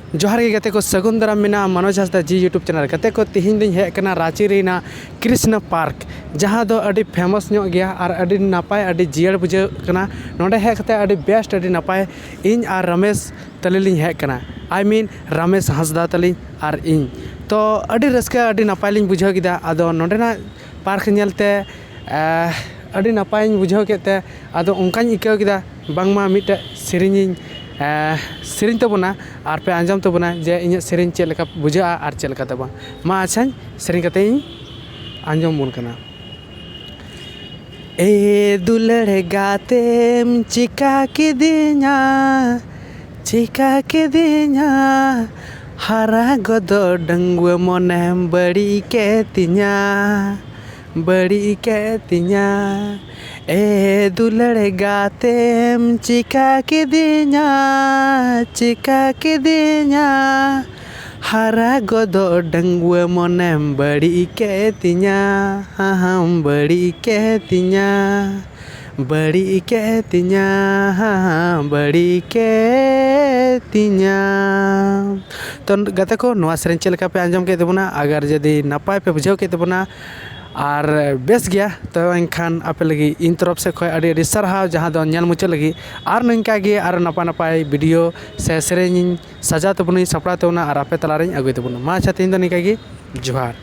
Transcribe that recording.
जोहार गे गते को सगुन दाराम मेना मनोज हांसदा जी यूट्यूब चैनल गते को तिहिन दिन हेज कना रांची रेना कृष्ण पार्क जहाँ दो अड़ी फेमस ᱧᱚᱜ गया और अड़ी नापाय अड़ी जियर बुझाᱹ कना नोंडे हेज कते अड़ी बेस्ट अड़ी नापाय इन और रमेश तलिलिं हेज कना आई मीन रमेश हांसदा तलिं और इन तो अड़ी रस्का अड़ी नापाय लिं बुझाᱹव किदा आदो नोंडेना पार्क नेलते अड़ी नापाय बुझाᱹव केते आदो ओंकाኝ इकाव किदा बांगमा मिटे सेरिᱧ सेरिኝ तबना और पे आंजम तबना जे इन सेरिኝ चेक लेका बुझा और चेक लेका तब मा अच्छा सेरिኝ कते आंजम बोन कना। ए दुलड़े गातेम चिका के दिया हरा गदो डंगुआ मोनेम बड़ी के तिया ए दुलड़े गातेम चिका के दिया हरा गदो डंगुआ मोनेम बड़ी के तिया हम बड़ी के तिया तो गते को नवा सेरिኝ चेक लेका पे आंजम के तबना अगर जदि नापाय पे बुझाव के तबना और बेस गया तो एनखान आपे लगी इन तरफ से खय अड़ी सारहाव जहाँ दो नेल मुचाद लगी और नंका गे और नपा नपाय वीडियो से सेरिኝ सजा तबनी सपड़ा तबना और आपे तलारिኝ अगुय तबना मा अच्छा तीन दो निका गे जोहार।